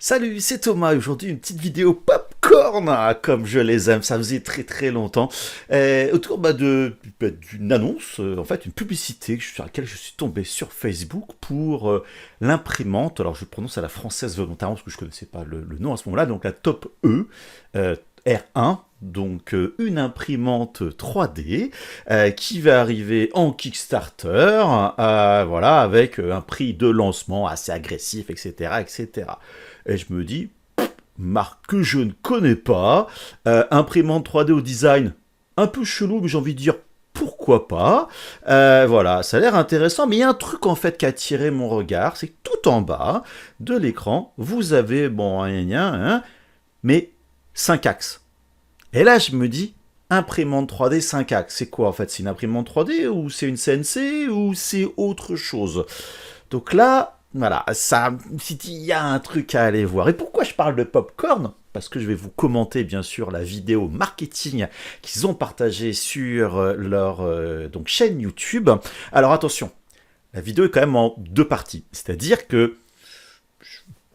Salut, c'est Thomas et aujourd'hui une petite vidéo popcorn, comme je les aime, ça faisait très très longtemps, autour d'une annonce, en fait une publicité sur laquelle je suis tombé sur Facebook pour l'imprimante, alors je prononce à la française volontairement parce que je ne connaissais pas le nom à ce moment-là, donc la Top E, R1, donc une imprimante 3D qui va arriver en Kickstarter, voilà, avec un prix de lancement assez agressif, etc., etc. Et je me dis, marque que je ne connais pas, imprimante 3D au design un peu chelou, mais j'ai envie de dire pourquoi pas. Voilà, ça a l'air intéressant, mais il y a un truc en fait qui a attiré mon regard, c'est que tout en bas de l'écran, vous avez, mais 5 axes. Et là, je me dis, imprimante 3D 5 axes, c'est quoi en fait? C'est une imprimante 3D ou c'est une CNC ou c'est autre chose? Donc là, voilà, ça, il y a un truc à aller voir. Et pourquoi je parle de popcorn? Parce que je vais vous commenter bien sûr la vidéo marketing qu'ils ont partagée sur leur donc, chaîne YouTube. Alors attention, la vidéo est quand même en deux parties. C'est-à-dire que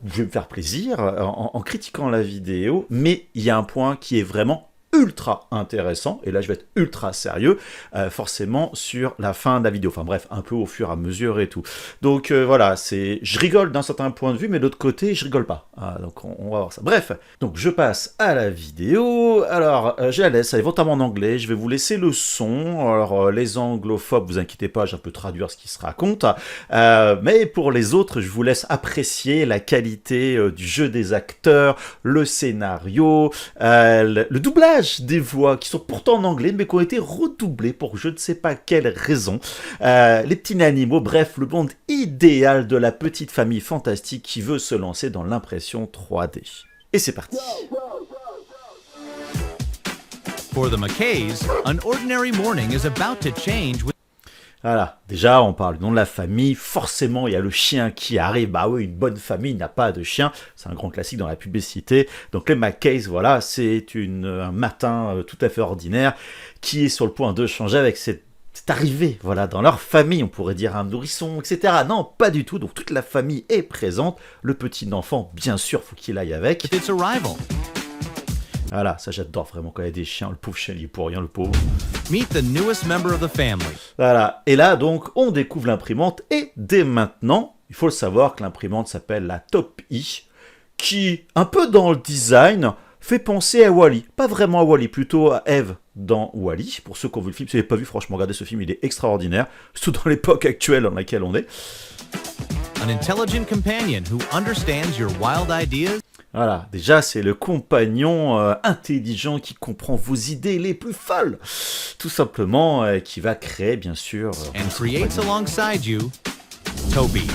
je vais me faire plaisir en critiquant la vidéo, mais il y a un point qui est vraiment ultra intéressant, et là je vais être ultra sérieux, forcément sur la fin de la vidéo, enfin bref, un peu au fur et à mesure et tout. Donc voilà, je rigole d'un certain point de vue, mais de l'autre côté, je rigole pas. Donc on va voir ça. Bref, donc je passe à la vidéo. Alors, je la laisse, elle est volontairement en anglais, je vais vous laisser le son. Alors, les anglophobes, vous inquiétez pas, j'ai un peu traduire ce qui se raconte. Mais pour les autres, je vous laisse apprécier la qualité du jeu des acteurs, le scénario, le doublage des voix qui sont pourtant en anglais mais qui ont été redoublées pour je ne sais pas quelle raison, les petits animaux, bref, le monde idéal de la petite famille fantastique qui veut se lancer dans l'impression 3D. Et c'est parti. For the McKays, an ordinary morning is about to change with... Voilà, déjà on parle du nom de la famille, forcément il y a le chien qui arrive, bah oui, une bonne famille n'a pas de chien, c'est un grand classique dans la publicité, donc les McKays, voilà, c'est un matin tout à fait ordinaire, qui est sur le point de changer avec cette arrivée, voilà, dans leur famille, on pourrait dire un nourrisson, etc. Non, pas du tout, donc toute la famille est présente, le petit enfant, bien sûr, faut qu'il aille avec. its arrival. Voilà, ça j'adore vraiment quand il y a des chiens, le pauvre chien il est pour rien, le pauvre. Meet the newest member of the family. Voilà, et là donc on découvre l'imprimante et dès maintenant, il faut le savoir que l'imprimante s'appelle la Top E, qui, un peu dans le design, fait penser à Wall-E. Pas vraiment à Wall-E, plutôt à Eve dans Wall-E. Pour ceux qui ont vu le film, si vous n'avez pas vu, franchement, regardez ce film, il est extraordinaire, surtout dans l'époque actuelle dans laquelle on est. An intelligent companion who understands your wild ideas. Voilà, déjà c'est le compagnon intelligent qui comprend vos idées les plus folles, tout simplement, qui va créer bien sûr... and creates alongside you, Toby.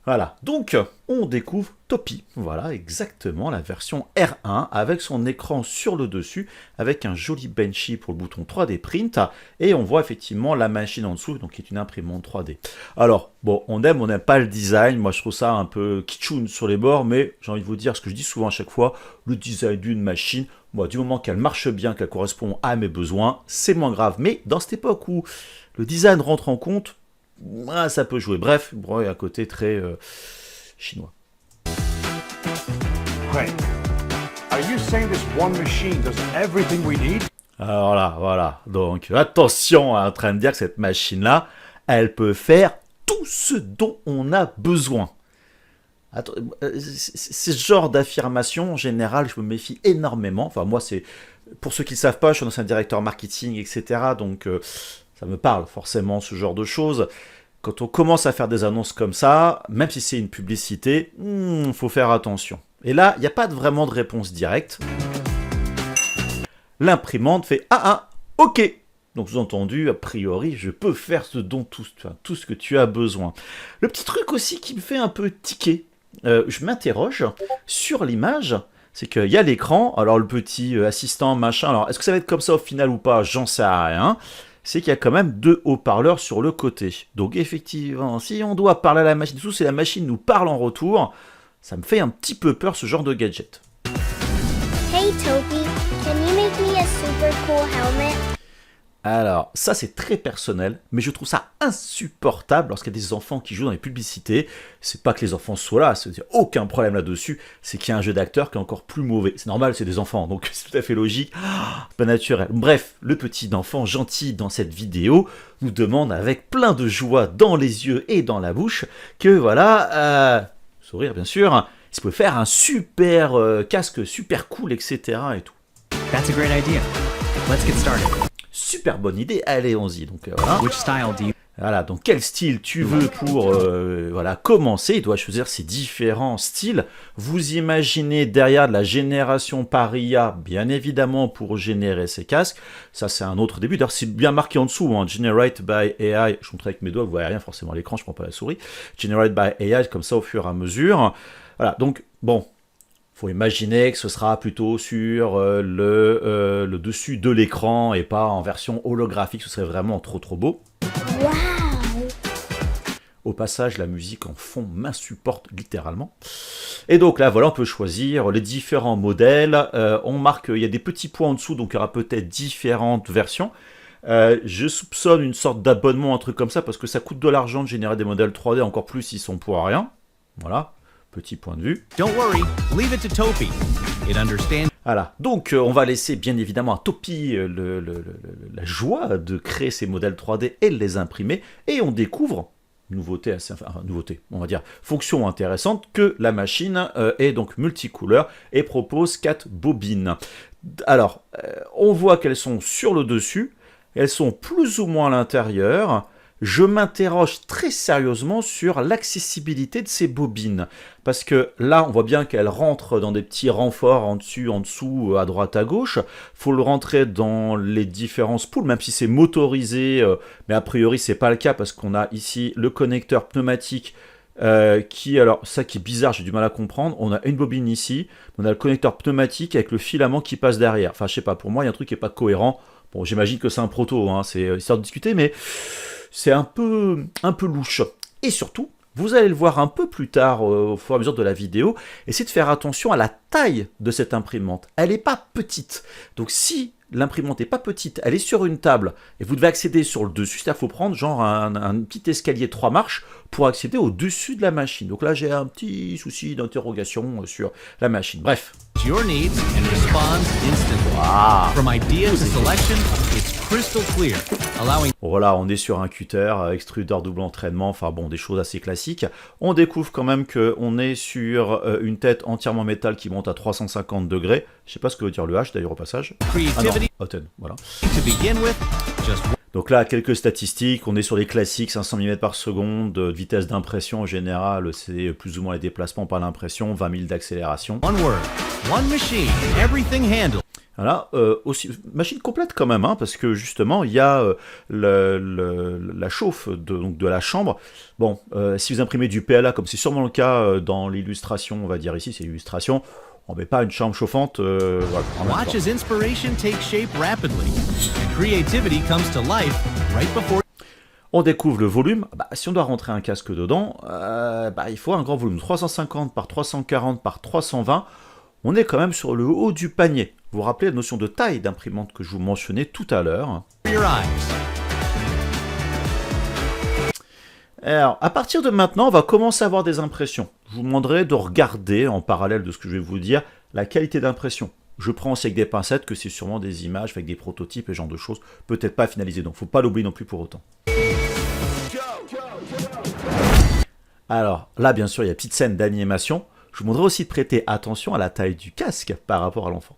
Voilà, donc on découvre Topi, voilà exactement la version R1 avec son écran sur le dessus, avec un joli benchy pour le bouton 3D print, et on voit effectivement la machine en dessous, donc qui est une imprimante 3D. Alors, bon, on n'aime pas le design, moi je trouve ça un peu kitschoun sur les bords, mais j'ai envie de vous dire ce que je dis souvent à chaque fois, le design d'une machine, moi du moment qu'elle marche bien, qu'elle correspond à mes besoins, c'est moins grave. Mais dans cette époque où le design rentre en compte, ça peut jouer. Bref, il y a un côté très chinois. Wait, are you saying this one machine does everything we need? Alors là, voilà. Donc attention, en train de dire que cette machine-là, elle peut faire tout ce dont on a besoin. C'est ce genre d'affirmation, en général, je me méfie énormément. Enfin, moi, c'est pour ceux qui ne le savent pas, je suis un directeur marketing, etc. Donc, ça me parle forcément, ce genre de choses. Quand on commence à faire des annonces comme ça, même si c'est une publicité, faut faire attention. Et là, il n'y a pas vraiment de réponse directe. L'imprimante fait « Ah, ok !» Donc, sous-entendu, a priori, je peux faire tout ce que tu as besoin. Le petit truc aussi qui me fait un peu tiquer, je m'interroge sur l'image, c'est qu'il y a l'écran, alors le petit assistant, machin, alors est-ce que ça va être comme ça au final ou pas? J'en sais rien. C'est qu'il y a quand même deux haut-parleurs sur le côté. Donc effectivement, si on doit parler à la machine dessous, si la machine nous parle en retour, ça me fait un petit peu peur ce genre de gadget. Hey Toby, can you make me a super cool helmet? Alors, ça c'est très personnel, mais je trouve ça insupportable lorsqu'il y a des enfants qui jouent dans les publicités. C'est pas que les enfants soient là, c'est aucun problème là-dessus, c'est qu'il y a un jeu d'acteur qui est encore plus mauvais. C'est normal, c'est des enfants, donc c'est tout à fait logique, pas naturel. Bref, le petit enfant gentil dans cette vidéo nous demande avec plein de joie dans les yeux et dans la bouche que voilà, sourire bien sûr, il se peut faire un super casque super cool, etc. et tout. That's a great idea. Let's get started. Super bonne idée, allez, on-y. Donc voilà. Which style do you... Voilà, donc quel style tu veux pour voilà, commencer? Il doit choisir ces différents styles. Vous imaginez derrière de la génération par IA, bien évidemment, pour générer ces casques. Ça, c'est un autre début. D'ailleurs, c'est bien marqué en dessous, hein, Generate by AI. Je montre avec mes doigts, vous voyez rien forcément à l'écran, je prends pas la souris. Generate by AI, comme ça, au fur et à mesure. Voilà, donc, bon... faut imaginer que ce sera plutôt sur le dessus de l'écran et pas en version holographique, ce serait vraiment trop beau. Wow. Au passage, la musique en fond m'insupporte littéralement. Et donc là, voilà, on peut choisir les différents modèles. On marque, il y a des petits points en dessous, donc il y aura peut-être différentes versions. Je soupçonne une sorte d'abonnement, un truc comme ça, parce que ça coûte de l'argent de générer des modèles 3D, encore plus ils sont pour rien. Voilà. Petit point de vue. Don't worry, leave it to Topi. It understands. Voilà, donc on va laisser bien évidemment à Topi la joie de créer ces modèles 3D et de les imprimer, et on découvre, nouveauté, on va dire, fonction intéressante, que la machine est donc multicouleur et propose 4 bobines. Alors, on voit qu'elles sont sur le dessus, elles sont plus ou moins à l'intérieur. Je m'interroge très sérieusement sur l'accessibilité de ces bobines. Parce que là, on voit bien qu'elles rentrent dans des petits renforts en dessous, à droite, à gauche. Il faut le rentrer dans les différents spools, même si c'est motorisé. Mais a priori, c'est pas le cas parce qu'on a ici le connecteur pneumatique qui, alors ça qui est bizarre, j'ai du mal à comprendre. On a une bobine ici, on a le connecteur pneumatique avec le filament qui passe derrière. Enfin, je sais pas, pour moi, il y a un truc qui est pas cohérent. Bon, j'imagine que c'est un proto, hein, c'est histoire de discuter, mais... c'est un peu louche. Et surtout, vous allez le voir un peu plus tard au fur et à mesure de la vidéo, essayez de faire attention à la taille de cette imprimante. Elle n'est pas petite. Donc si l'imprimante n'est pas petite, elle est sur une table, et vous devez accéder sur le dessus, c'est-à-dire qu'il faut prendre genre un petit escalier 3 marches pour accéder au dessus de la machine. Donc là, j'ai un petit souci d'interrogation sur la machine. Bref. Your needs and responds instantly. Ah. From idea to selection, it's crystal clear, allowing... Voilà, on est sur un cutter, extrudeur double entraînement, enfin bon, des choses assez classiques. On découvre quand même qu'on est sur une tête entièrement métal qui monte à 350 degrés. Je sais pas ce que veut dire le H d'ailleurs au passage. Ah non, Houghton, voilà. To begin with, just... Donc là, quelques statistiques, on est sur les classiques, 500 mm par seconde, de vitesse d'impression en général, c'est plus ou moins les déplacements par l'impression, 20 000 d'accélération. One word, one machine, everything handled. Voilà, aussi, machine complète quand même, hein, parce que justement, il y a la chauffe de la chambre. Bon, si vous imprimez du PLA, comme c'est sûrement le cas dans l'illustration, on va dire ici, c'est l'illustration, on ne met pas une chambre chauffante. Voilà, Watch as inspiration takes shape rapidly, and creativity comes to life right before... On découvre le volume. Bah, si on doit rentrer un casque dedans, il faut un grand volume, 350 par 340 par 320. On est quand même sur le haut du panier. Vous vous rappelez la notion de taille d'imprimante que je vous mentionnais tout à l'heure. Alors, à partir de maintenant, on va commencer à avoir des impressions. Je vous demanderai de regarder, en parallèle de ce que je vais vous dire, la qualité d'impression. Je prends aussi avec des pincettes que c'est sûrement des images avec des prototypes et ce genre de choses, peut-être pas finalisées, donc faut pas l'oublier non plus pour autant. Alors, là, bien sûr, il y a une petite scène d'animation. Je vous demanderai aussi de prêter attention à la taille du casque par rapport à l'enfant.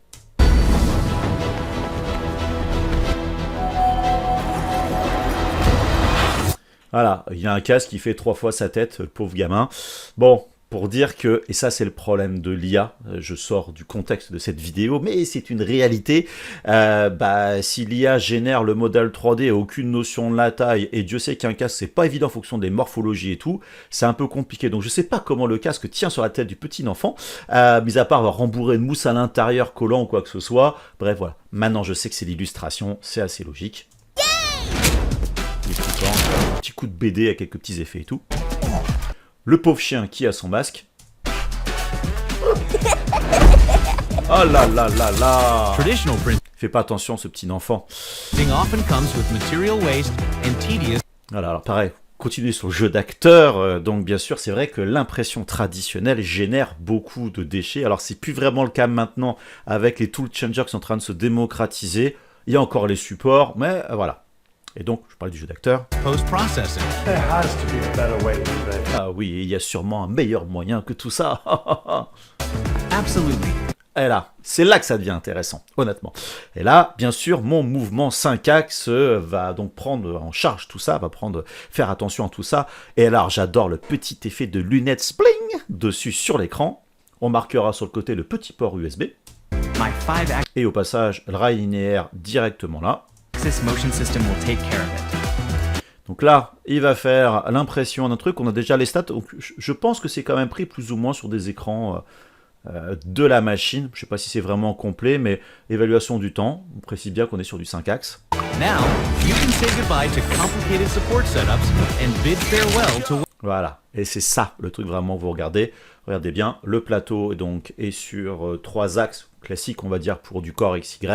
Voilà, il y a un casque qui fait 3 fois sa tête, le pauvre gamin. Bon, pour dire que, et ça c'est le problème de l'IA, je sors du contexte de cette vidéo, mais c'est une réalité, si l'IA génère le modèle 3D et aucune notion de la taille, et Dieu sait qu'un casque c'est pas évident en fonction des morphologies et tout, c'est un peu compliqué, donc je sais pas comment le casque tient sur la tête du petit enfant, mis à part rembourrer de mousse à l'intérieur, collant ou quoi que ce soit, bref voilà, maintenant je sais que c'est l'illustration, c'est assez logique. Un petit coup de BD avec quelques petits effets et tout. Le pauvre chien qui a son masque. Oh là là là là. Fais pas attention, ce petit enfant. Often comes with material waste and tedious. Voilà, alors pareil, continuer sur le jeu d'acteur. Donc bien sûr, c'est vrai que l'impression traditionnelle génère beaucoup de déchets. Alors c'est plus vraiment le cas maintenant avec les tool changers qui sont en train de se démocratiser. Il y a encore les supports, mais voilà. Et donc, je parlais du jeu d'acteur. Post-processing. There has to be a better way to do this. Ah oui, il y a sûrement un meilleur moyen que tout ça. Absolutely. Et là, c'est là que ça devient intéressant, honnêtement. Et là, bien sûr, mon mouvement 5 axes va donc prendre en charge tout ça, faire attention à tout ça. Et alors, j'adore le petit effet de lunettes spling dessus sur l'écran. On marquera sur le côté le petit port USB. My 5-axis Et au passage, le rail linéaire directement là. motion system will take care of it. Donc là, il va faire l'impression d'un truc. On a déjà les stats. Donc je pense que c'est quand même pris plus ou moins sur des écrans de la machine. Je ne sais pas si c'est vraiment complet, mais évaluation du temps. On précise bien qu'on est sur du 5 axes. Now, you can say goodbye to complicated support setups and bid farewell to. Voilà, et c'est ça le truc vraiment que vous regardez. Regardez bien, le plateau donc est sur 3 axes classiques, on va dire, pour du corps XY,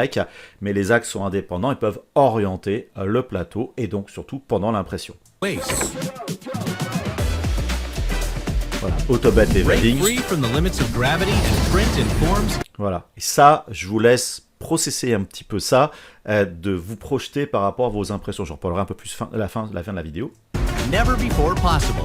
mais les axes sont indépendants et peuvent orienter le plateau, et donc surtout pendant l'impression. Waste. Voilà, Autobot Break Evading. free from the limits of gravity and print in forms. Voilà, et ça, je vous laisse processer un petit peu ça, de vous projeter par rapport à vos impressions. J'en reparlerai un peu plus à la fin de la vidéo. Never before possible.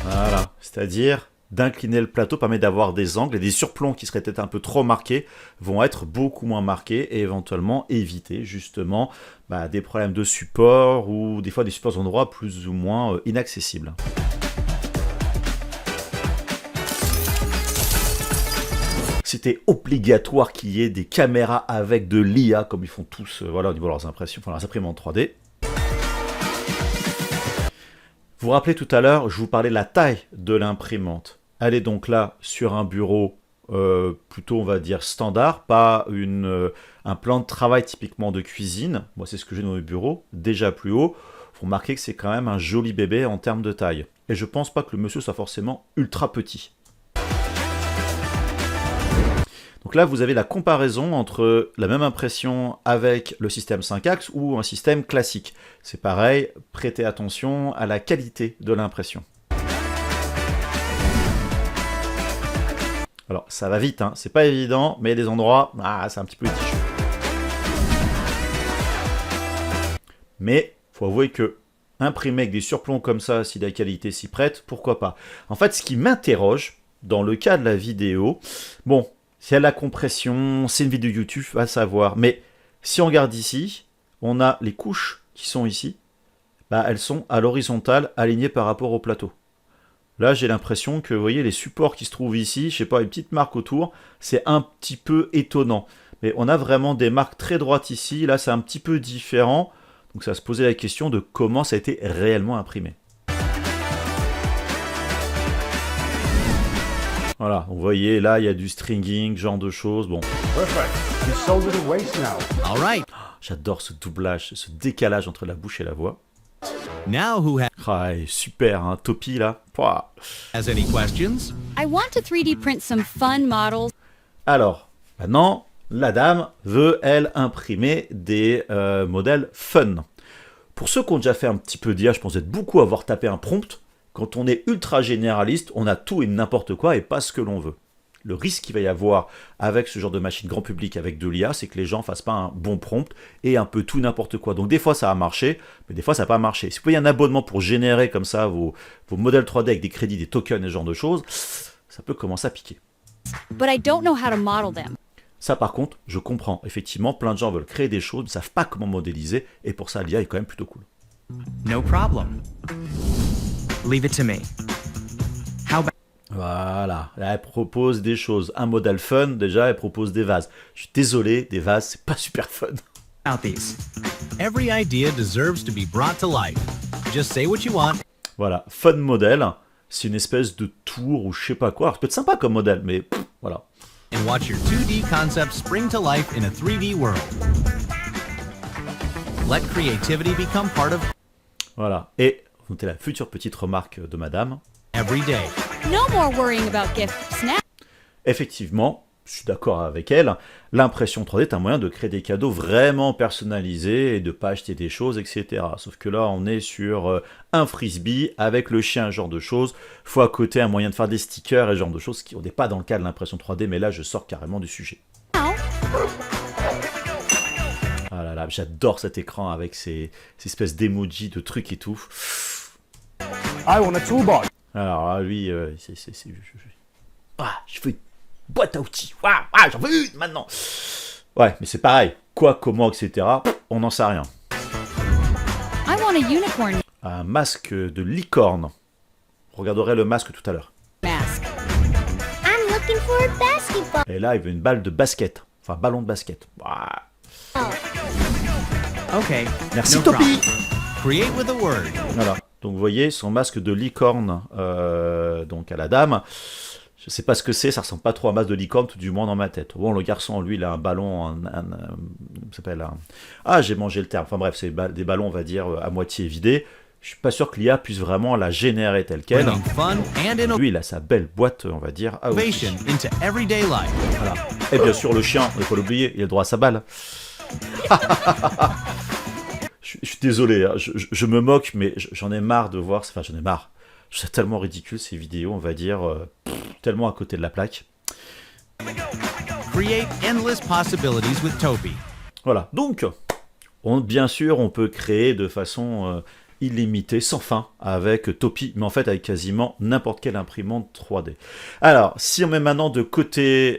Voilà, c'est-à-dire d'incliner le plateau permet d'avoir des angles et des surplombs qui seraient peut-être un peu trop marqués vont être beaucoup moins marqués et éventuellement éviter justement des problèmes de support ou des fois des supports endroits plus ou moins inaccessibles. C'était obligatoire qu'il y ait des caméras avec de l'IA comme ils font tous au niveau de leurs impressions, leurs imprimantes 3D. Vous vous rappelez tout à l'heure, je vous parlais de la taille de l'imprimante. Elle est donc là sur un bureau plutôt, on va dire, standard, pas un plan de travail typiquement de cuisine. Moi, c'est ce que j'ai dans le bureau, déjà plus haut. Vous remarquez que c'est quand même un joli bébé en termes de taille. Et je pense pas que le monsieur soit forcément ultra petit. Donc là, vous avez la comparaison entre la même impression avec le système 5 axes ou un système classique. C'est pareil, prêtez attention à la qualité de l'impression. Alors, ça va vite, hein. C'est pas évident, mais il y a des endroits, c'est un petit peu litigieux. Mais, faut avouer que imprimer avec des surplombs comme ça, si la qualité s'y prête, pourquoi pas. En fait, ce qui m'interroge, dans le cas de la vidéo, bon, s'il y a la compression, c'est une vidéo YouTube, va savoir. Mais si on regarde ici, on a les couches qui sont ici. Elles sont à l'horizontale, alignées par rapport au plateau. Là, j'ai l'impression que, vous voyez, les supports qui se trouvent ici, je sais pas, une petite marque autour, c'est un petit peu étonnant. Mais on a vraiment des marques très droites ici. Là, c'est un petit peu différent. Donc, ça va se poser la question de comment ça a été réellement imprimé. Voilà, vous voyez, là, il y a du stringing, genre de choses. Bon. Perfect. You sold it a waste now. All right. J'adore ce doublage, ce décalage entre la bouche et la voix. Now who Super, hein, Topi, là. Pouah. has any questions? I want to 3D print some fun models. Alors, maintenant, la dame veut, elle, imprimer des modèles fun. Pour ceux qui ont déjà fait un petit peu d'IA, je pense être beaucoup à avoir tapé un prompt. Quand on est ultra généraliste, on a tout et n'importe quoi et pas ce que l'on veut. Le risque qu'il va y avoir avec ce genre de machine grand public, avec de l'IA, c'est que les gens ne fassent pas un bon prompt et un peu tout n'importe quoi. Donc des fois ça a marché, mais des fois ça n'a pas marché. Si vous payez un abonnement pour générer comme ça vos modèles 3D avec des crédits, des tokens et ce genre de choses, ça peut commencer à piquer. But I don't know how to model them. Ça par contre, je comprends. Effectivement, plein de gens veulent créer des choses, mais ne savent pas comment modéliser, et pour ça l'IA est quand même plutôt cool. No problem. Leave it to me. How about Voilà, là, elle propose des choses. Un modèle fun, déjà, elle propose des vases. Je suis désolé, des vases, c'est pas super fun. these? Every idea deserves to be brought to life. Just say what you want. Voilà, fun modèle, c'est une espèce de tour ou je sais pas quoi. Alors, ça peut être sympa comme modèle, mais voilà. And watch your 2D concept spring to life in a 3D world. Let creativity become part of Voilà, et notez la future petite remarque de madame. every day. No more worrying about gift snap. Effectivement, je suis d'accord avec elle, l'impression 3D est un moyen de créer des cadeaux vraiment personnalisés et de pas acheter des choses, etc. Sauf que là, on est sur un frisbee avec le chien, ce genre de choses. Faut à côté un moyen de faire des stickers et ce genre de choses. On n'est pas dans le cas de l'impression 3D, mais là, je sors carrément du sujet. Ah là là, j'adore cet écran avec ces espèces d'emojis, de trucs et tout. I want a toolbox. Alors là, lui, je veux une boîte à outils. J'en veux une maintenant. Ouais, mais c'est pareil. Quoi, comment, etc. On n'en sait rien. I want a unicorn Un masque de licorne. Vous regarderez le masque tout à l'heure. mask. I'm looking for a basketball. Et là, il veut une balle de basket. Enfin, ballon de basket. Ouah. Okay. Merci, no Topi. problem. Create with a word. Voilà. Donc, vous voyez, son masque de licorne, donc à la dame. Je sais pas ce que c'est, ça ressemble pas trop à un masque de licorne, tout du moins dans ma tête. Bon, le garçon, lui, il a un ballon, ça s'appelle un... Ah, j'ai mangé le terme. Enfin bref, c'est des ballons, on va dire, à moitié vidés. Je suis pas sûr que l'IA puisse vraiment la générer telle qu'elle. Bringing fun and Lui, il a sa belle boîte, on va dire, à outils. innovation into everyday life. Voilà. Et bien sûr, le chien, il faut l'oublier, il a le droit à sa balle. Je suis désolé, hein, je me moque, mais j'en ai marre de voir... Enfin, j'en ai marre. Je trouve ça tellement ridicule, ces vidéos, on va dire, tellement à côté de la plaque. Create endless possibilities with Topi. Voilà, donc, bien sûr, on peut créer de façon illimitée, sans fin, avec Topi, mais en fait avec quasiment n'importe quelle imprimante 3D. Alors, si on met maintenant de côté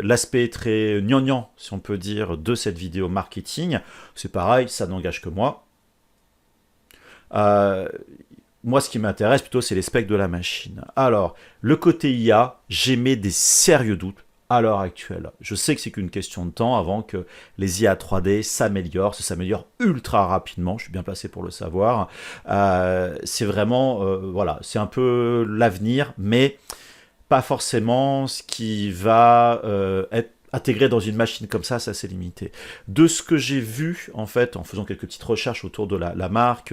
l'aspect très gnangnan, si on peut dire, de cette vidéo marketing, c'est pareil, ça n'engage que moi. Moi, ce qui m'intéresse plutôt, c'est les specs de la machine. Alors, le côté IA, j'émets des sérieux doutes à l'heure actuelle. Je sais que c'est qu'une question de temps avant que les IA 3D s'améliorent. Ça s'améliore ultra rapidement, je suis bien placé pour le savoir. C'est vraiment, voilà, c'est un peu l'avenir, mais pas forcément ce qui va être intégré dans une machine comme ça, c'est limité. De ce que j'ai vu, en fait, en faisant quelques petites recherches autour de la marque,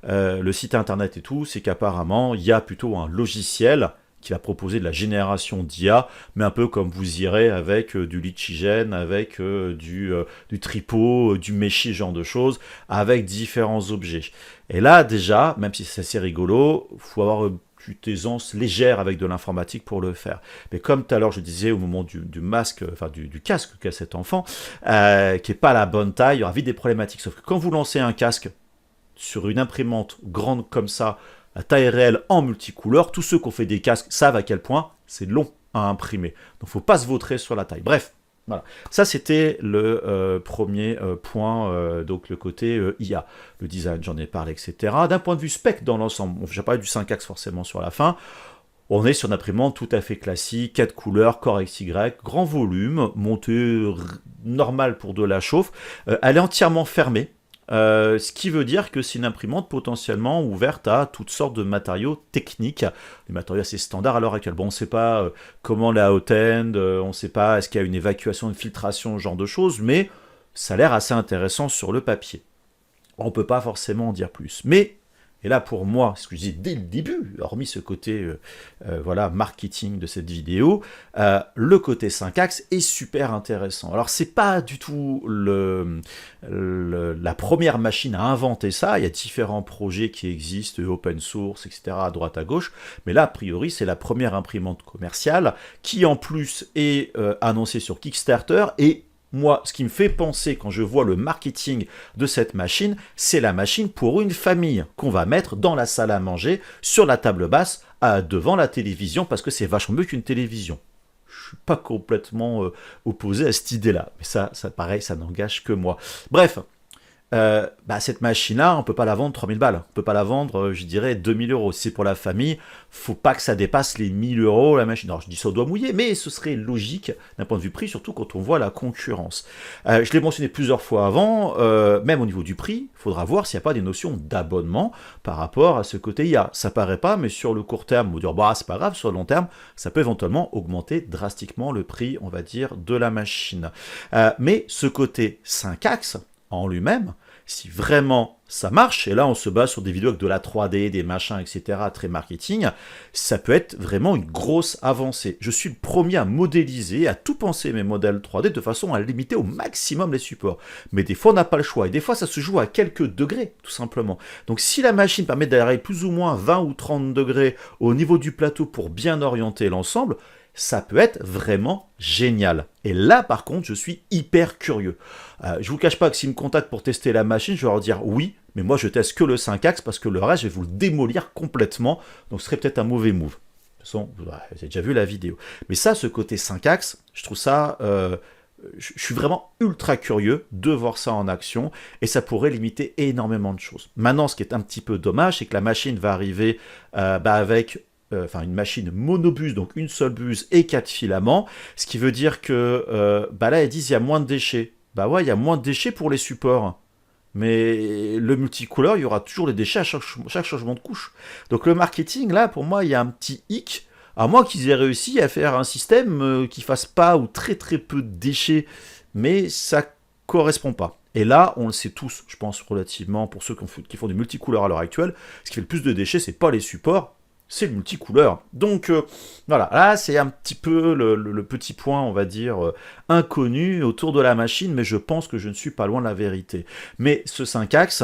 le site internet et tout, c'est qu'apparemment, il y a plutôt un logiciel qui va proposer de la génération d'IA, mais un peu comme vous irez avec du litchigène, avec du tripot, du meshi, ce genre de choses, avec différents objets. Et là, déjà, même si c'est assez rigolo, il faut avoir une aisance légère avec de l'informatique pour le faire. Mais comme tout à l'heure je disais au moment du masque, enfin du casque qu'a cet enfant, qui n'est pas à la bonne taille, il y aura vite des problématiques. Sauf que quand vous lancez un casque sur une imprimante grande comme ça, la taille réelle en multicouleur, tous ceux qui ont fait des casques savent à quel point c'est long à imprimer. Donc il ne faut pas se vautrer sur la taille. Bref, voilà. Ça c'était le premier point, donc le côté IA. Le design, j'en ai parlé, etc. D'un point de vue spec dans l'ensemble, j'ai parlé du 5 axes forcément sur la fin, on est sur une imprimante tout à fait classique, 4 couleurs, Core XY, grand volume, montée normale pour de la chauffe. Elle est entièrement fermée. Ce qui veut dire que c'est une imprimante potentiellement ouverte à toutes sortes de matériaux techniques, des matériaux assez standards à l'heure actuelle. Bon, on ne sait pas comment la hot-end, on ne sait pas est-ce qu'il y a une évacuation, une filtration, ce genre de choses, mais ça a l'air assez intéressant sur le papier. On ne peut pas forcément en dire plus. Mais, et là pour moi, ce que je disais dès le début, hormis ce côté voilà, marketing de cette vidéo, le côté 5 axes est super intéressant. Alors c'est pas du tout la première machine à inventer ça, il y a différents projets qui existent, open source, etc. à droite à gauche, mais là a priori c'est la première imprimante commerciale qui en plus est annoncée sur Kickstarter et moi, ce qui me fait penser quand je vois le marketing de cette machine, c'est la machine pour une famille qu'on va mettre dans la salle à manger, sur la table basse, devant la télévision, parce que c'est vachement mieux qu'une télévision. Je suis pas complètement opposé à cette idée-là, mais ça pareil, ça n'engage que moi. Bref, cette machine-là, on peut pas la vendre 3000 balles, on peut pas la vendre, je dirais, 2000 euros. Si c'est pour la famille, faut pas que ça dépasse les 1000 euros la machine. Alors je dis ça au doigt mouillé, mais ce serait logique d'un point de vue prix, surtout quand on voit la concurrence. Je l'ai mentionné plusieurs fois avant, même au niveau du prix, il faudra voir s'il n'y a pas des notions d'abonnement par rapport à ce côté IA. Ça paraît pas, mais sur le court terme, on va dire, bah c'est pas grave, sur le long terme, ça peut éventuellement augmenter drastiquement le prix, on va dire, de la machine. Mais ce côté 5 axes, en lui-même, si vraiment ça marche, et là on se base sur des vidéos avec de la 3D, des machins, etc., très marketing, ça peut être vraiment une grosse avancée. Je suis le premier à modéliser, à tout penser mes modèles 3D de façon à limiter au maximum les supports. Mais des fois on n'a pas le choix, et des fois ça se joue à quelques degrés, tout simplement. Donc si la machine permet d'aérer plus ou moins 20 ou 30 degrés au niveau du plateau pour bien orienter l'ensemble, ça peut être vraiment génial. Et là, par contre, je suis hyper curieux. Je vous cache pas que s'ils me contactent pour tester la machine, je vais leur dire oui, mais moi je teste que le 5-axe parce que le reste, je vais vous le démolir complètement. Donc ce serait peut-être un mauvais move. De toute façon, vous avez déjà vu la vidéo. Mais ça, ce côté 5-axe, je trouve ça... je suis vraiment ultra curieux de voir ça en action et ça pourrait limiter énormément de choses. Maintenant, ce qui est un petit peu dommage, c'est que la machine va arriver avec... une machine monobus, donc une seule buse et 4 filaments, ce qui veut dire que là, ils disent il y a moins de déchets. Bah ouais, il y a moins de déchets pour les supports. Mais le multicouleur, il y aura toujours les déchets à chaque changement de couche. Donc le marketing, là, pour moi, il y a un petit hic. À moins qu'ils aient réussi à faire un système qui fasse pas ou très très peu de déchets, mais ça correspond pas. Et là, on le sait tous, je pense, relativement, pour ceux qui font du multicouleur à l'heure actuelle, ce qui fait le plus de déchets, c'est pas les supports, c'est le multicouleur. Donc voilà, là c'est un petit peu le petit point, on va dire, inconnu autour de la machine, mais je pense que je ne suis pas loin de la vérité. Mais ce 5-axe,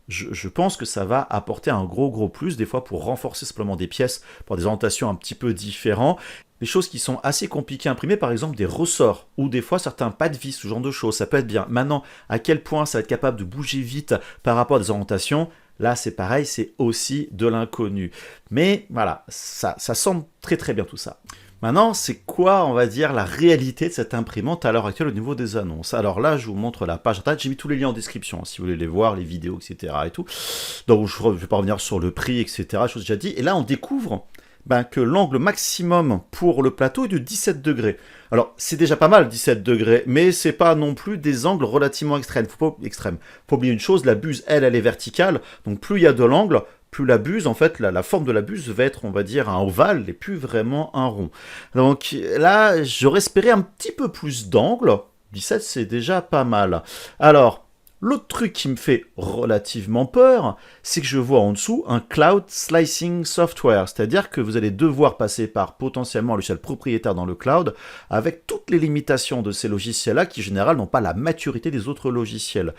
je pense que ça va apporter un gros plus, des fois pour renforcer simplement des pièces, pour des orientations un petit peu différentes. Des choses qui sont assez compliquées à imprimer, par exemple des ressorts, ou des fois certains pas de vis, ce genre de choses, ça peut être bien. Maintenant, à quel point ça va être capable de bouger vite par rapport à des orientations, là, c'est pareil, c'est aussi de l'inconnu. Mais voilà, ça semble très très bien tout ça. Maintenant, c'est quoi, on va dire, la réalité de cette imprimante à l'heure actuelle au niveau des annonces? Alors là, je vous montre la page internet. J'ai mis tous les liens en description, si vous voulez les voir, les vidéos, etc. et tout. Donc, je ne vais pas revenir sur le prix, etc. Chose déjà dit. Et là, on découvre que l'angle maximum pour le plateau est de 17 degrés. Alors, c'est déjà pas mal, 17 degrés, mais c'est pas non plus des angles relativement extrêmes. Faut pas oublier une chose, la buse, elle est verticale, donc plus il y a de l'angle, plus la buse, en fait, la forme de la buse va être, on va dire, un ovale, et plus vraiment un rond. Donc là, j'aurais espéré un petit peu plus d'angle. 17, c'est déjà pas mal. Alors... l'autre truc qui me fait relativement peur, c'est que je vois en dessous un Cloud Slicing Software, c'est-à-dire que vous allez devoir passer par potentiellement un logiciel propriétaire dans le cloud, avec toutes les limitations de ces logiciels-là, qui en général n'ont pas la maturité des autres logiciels.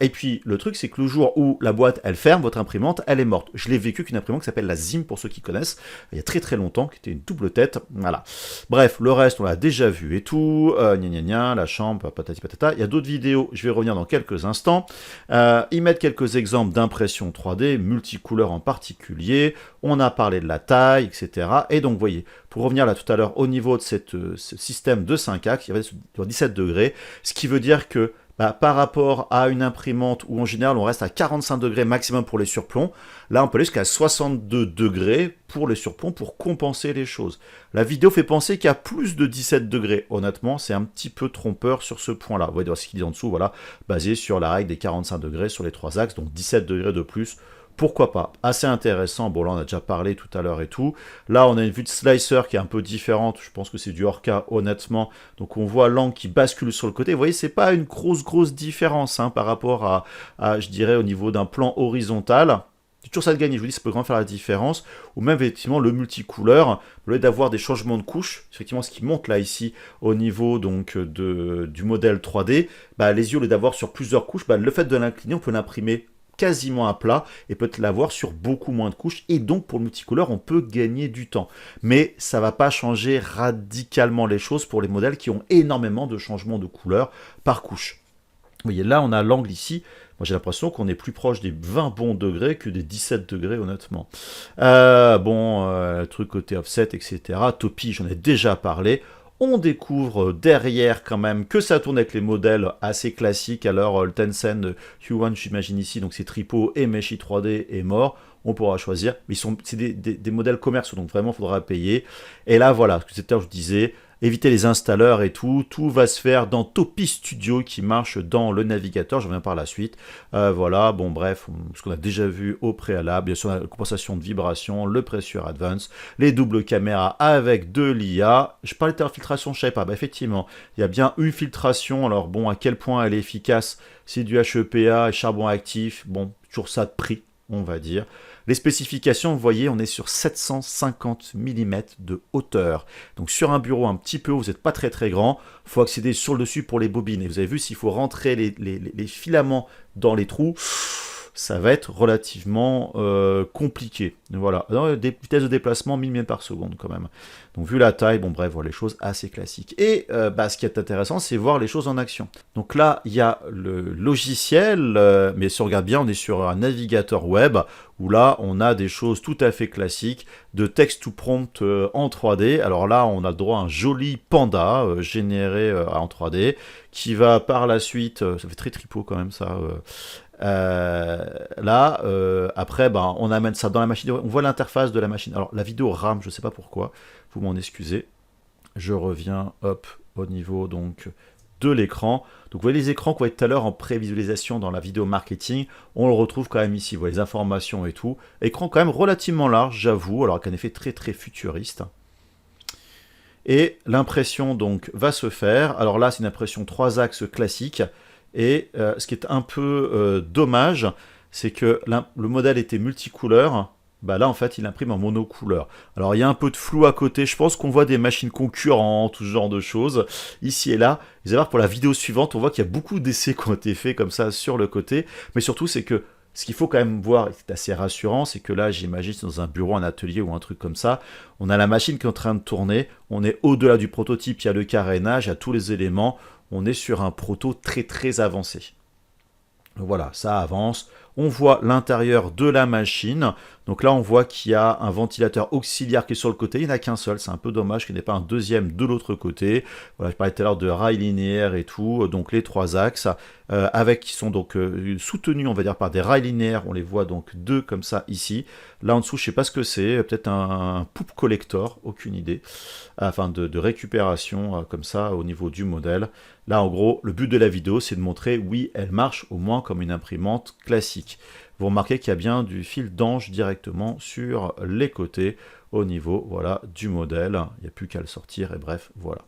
Et puis, le truc, c'est que le jour où la boîte, elle ferme, votre imprimante, elle est morte. Je l'ai vécu qu'une imprimante qui s'appelle la Zim, pour ceux qui connaissent, il y a très très longtemps, qui était une double tête, voilà. Bref, le reste, on l'a déjà vu et tout, la chambre, patati patata, il y a d'autres vidéos, je vais revenir dans quelques instants. Ils mettent quelques exemples d'impression 3D, multicouleur en particulier, on a parlé de la taille, etc. Et donc, vous voyez, pour revenir là tout à l'heure, au niveau de ce système de 5-axes, il y avait 17 degrés, ce qui veut dire que par rapport à une imprimante où en général on reste à 45 degrés maximum pour les surplombs, là on peut aller jusqu'à 62 degrés pour les surplombs pour compenser les choses. La vidéo fait penser qu'il y a plus de 17 degrés. Honnêtement, c'est un petit peu trompeur sur ce point-là. Vous voyez ce qu'il dit en dessous, voilà, basé sur la règle des 45 degrés sur les 3 axes, donc 17 degrés de plus. Pourquoi pas? Assez intéressant. Bon, là, on a déjà parlé tout à l'heure et tout. Là, on a une vue de slicer qui est un peu différente. Je pense que c'est du hors-cas, honnêtement. Donc, on voit l'angle qui bascule sur le côté. Vous voyez, c'est pas une grosse différence par rapport à, je dirais, au niveau d'un plan horizontal. C'est toujours ça de gagner. Je vous dis, ça peut vraiment faire la différence. Ou même, effectivement, le multicouleur, au lieu d'avoir des changements de couches, effectivement, ce qui monte là, ici, au niveau donc du modèle 3D, les yeux, au lieu d'avoir sur plusieurs couches, le fait de l'incliner, on peut l'imprimer quasiment à plat et peut-être l'avoir sur beaucoup moins de couches, et donc pour le multicouleur on peut gagner du temps, mais ça va pas changer radicalement les choses pour les modèles qui ont énormément de changements de couleur par couche. Vous voyez, là on a l'angle ici, moi j'ai l'impression qu'on est plus proche des 20 bons degrés que des 17 degrés honnêtement. Truc côté offset, etc. Topi, j'en ai déjà parlé. On découvre derrière quand même que ça tourne avec les modèles assez classiques. Alors le Tencent Q1, j'imagine ici, donc c'est Tripo et Meshi 3D est mort. On pourra choisir. Mais c'est des modèles commerciaux, donc vraiment il faudra payer. Et là voilà, ce que je vous disais, éviter les installeurs et tout va se faire dans Topi Studio qui marche dans le navigateur, je reviens par la suite. Voilà, bon bref, ce qu'on a déjà vu au préalable, bien sûr la compensation de vibration, le Pressure Advance, les doubles caméras avec de l'IA. Je parlais d'infiltration, je savais pas, effectivement, il y a bien une filtration, alors bon, à quel point elle est efficace, c'est du HEPA et charbon actif, bon, toujours ça de prix, on va dire. Les spécifications, vous voyez, on est sur 750 mm de hauteur. Donc sur un bureau un petit peu, vous n'êtes pas très très grand, il faut accéder sur le dessus pour les bobines. Et vous avez vu, s'il faut rentrer les filaments dans les trous, ça va être relativement compliqué. Voilà, des vitesses de déplacement 1000 mètres par seconde quand même. Donc vu la taille, bon bref, voilà les choses assez classiques. Et ce qui est intéressant, c'est voir les choses en action. Donc là, il y a le logiciel, mais si on regarde bien, on est sur un navigateur web, où là, on a des choses tout à fait classiques, de text to prompt en 3D. Alors là, on a le droit à un joli panda généré en 3D, qui va par la suite, ça fait très tripot quand même ça, après, on amène ça dans la machine, on voit l'interface de la machine. Alors la vidéo rame, je sais pas pourquoi, vous m'en excusez. Je reviens, hop, au niveau donc de l'écran. Donc vous voyez les écrans qu'on voyait tout à l'heure en prévisualisation dans la vidéo marketing, on le retrouve quand même ici, vous voyez les informations et tout. Écran quand même relativement large, j'avoue, alors avec un effet très très futuriste. Et l'impression donc va se faire. Alors là, c'est une impression 3 axes classique. Et ce qui est un peu dommage, c'est que le modèle était multicouleur. Là, en fait, il imprime en monocouleur. Alors, il y a un peu de flou à côté. Je pense qu'on voit des machines concurrentes, tout ce genre de choses, ici et là. Vous allez voir, pour la vidéo suivante, on voit qu'il y a beaucoup d'essais qui ont été faits comme ça sur le côté. Mais surtout, c'est que ce qu'il faut quand même voir, et c'est assez rassurant, c'est que là, j'imagine, c'est dans un bureau, un atelier ou un truc comme ça, on a la machine qui est en train de tourner, on est au-delà du prototype, il y a le carénage, il y a tous les éléments, on est sur un proto très très avancé. Voilà, ça avance. On voit l'intérieur de la machine. Donc là, on voit qu'il y a un ventilateur auxiliaire qui est sur le côté. Il n'y en a qu'un seul. C'est un peu dommage qu'il n'y ait pas un deuxième de l'autre côté. Voilà, je parlais tout à l'heure de rails linéaires et tout. Donc les 3 axes, qui sont donc soutenus, on va dire, par des rails linéaires. On les voit donc 2 comme ça ici. Là en dessous, je ne sais pas ce que c'est. Peut-être un poop collector, aucune idée. Enfin, de récupération comme ça au niveau du modèle. Là, en gros, le but de la vidéo, c'est de montrer, oui, elle marche au moins comme une imprimante classique. Vous remarquez qu'il y a bien du fil d'ange directement sur les côtés au niveau du modèle. Il n'y a plus qu'à le sortir et bref, voilà.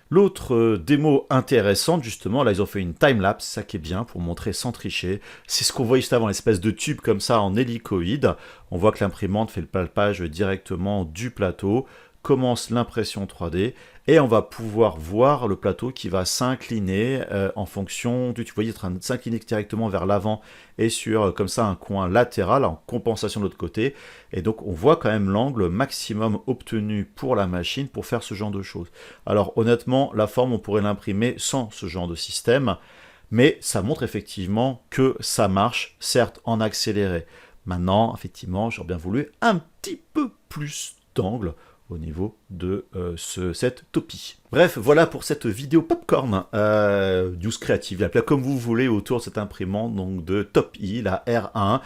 L'autre démo intéressante, justement, là ils ont fait une timelapse, ça qui est bien pour montrer sans tricher. C'est ce qu'on voit juste avant, l'espèce de tube comme ça en hélicoïde. On voit que l'imprimante fait le palpage directement du plateau. Commence l'impression 3D et on va pouvoir voir le plateau qui va s'incliner en fonction du, tu voyais, en train de s'incliner directement vers l'avant et sur comme ça un coin latéral en compensation de l'autre côté, et donc on voit quand même l'angle maximum obtenu pour la machine pour faire ce genre de choses. Alors honnêtement, la forme on pourrait l'imprimer sans ce genre de système, mais ça montre effectivement que ça marche, certes en accéléré. Maintenant, effectivement, j'aurais bien voulu un petit peu plus d'angle au niveau de cette Topi. Bref, voilà pour cette vidéo popcorn, news créative, appelez comme vous voulez, autour de cette imprimante donc de Topi, la R1.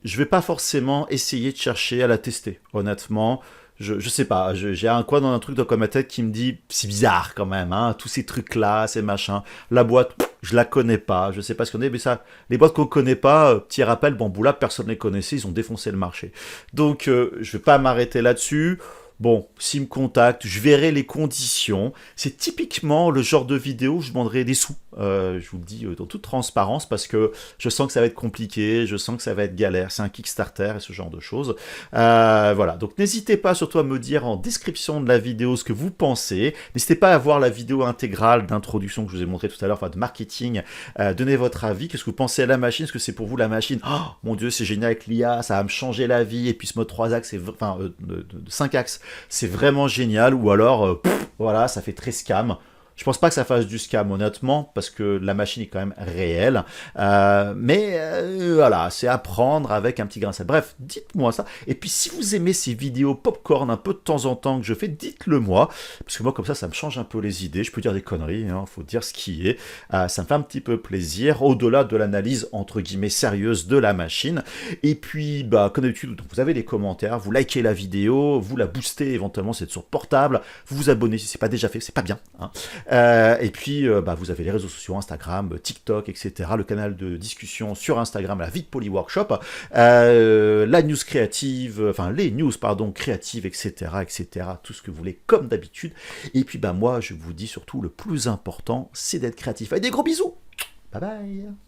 Je vais pas forcément essayer de chercher à la tester, honnêtement. Je sais pas, j'ai un coin dans un truc dans ma tête qui me dit, c'est bizarre quand même, hein, tous ces trucs-là, ces machins. La boîte, je la connais pas, je sais pas ce qu'on est, mais ça, les boîtes qu'on connaît pas, petit rappel, Bamboula, personne ne les connaissait, ils ont défoncé le marché. Donc, je vais pas m'arrêter là-dessus. Bon, s'ils me contactent, je verrai les conditions. C'est typiquement le genre de vidéo où je demanderai des sous. Je vous le dis dans toute transparence parce que je sens que ça va être compliqué, je sens que ça va être galère. C'est un Kickstarter et ce genre de choses. Voilà, donc n'hésitez pas surtout à me dire en description de la vidéo ce que vous pensez. N'hésitez pas à voir la vidéo intégrale d'introduction que je vous ai montré tout à l'heure, enfin de marketing. Donnez votre avis, qu'est-ce que vous pensez à la machine? Est-ce que c'est pour vous la machine? Oh mon Dieu, c'est génial avec l'IA, ça va me changer la vie. Et puis ce mode 3 axes, enfin de 5 axes, c'est vraiment génial. Ou alors, voilà, ça fait très scam. Je pense pas que ça fasse du scam honnêtement, parce que la machine est quand même réelle. Voilà, c'est à prendre avec un petit grain de sel. Bref, dites-moi ça. Et puis si vous aimez ces vidéos popcorn un peu de temps en temps que je fais, dites-le moi. Parce que moi comme ça me change un peu les idées. Je peux dire des conneries, hein, faut dire ce qui est. Ça me fait un petit peu plaisir, au-delà de l'analyse entre guillemets sérieuse de la machine. Et puis, comme d'habitude, vous avez les commentaires, vous likez la vidéo, vous la boostez éventuellement, c'est sur portable, vous vous abonnez si c'est pas déjà fait, c'est pas bien. Hein. Et puis, vous avez les réseaux sociaux, Instagram, TikTok, etc. Le canal de discussion sur Instagram, la vie de Poly Workshop, la news créative, les news, créatives, etc., etc. Tout ce que vous voulez, comme d'habitude. Et puis, moi, je vous dis surtout, le plus important, c'est d'être créatif. Allez, des gros bisous. Bye bye.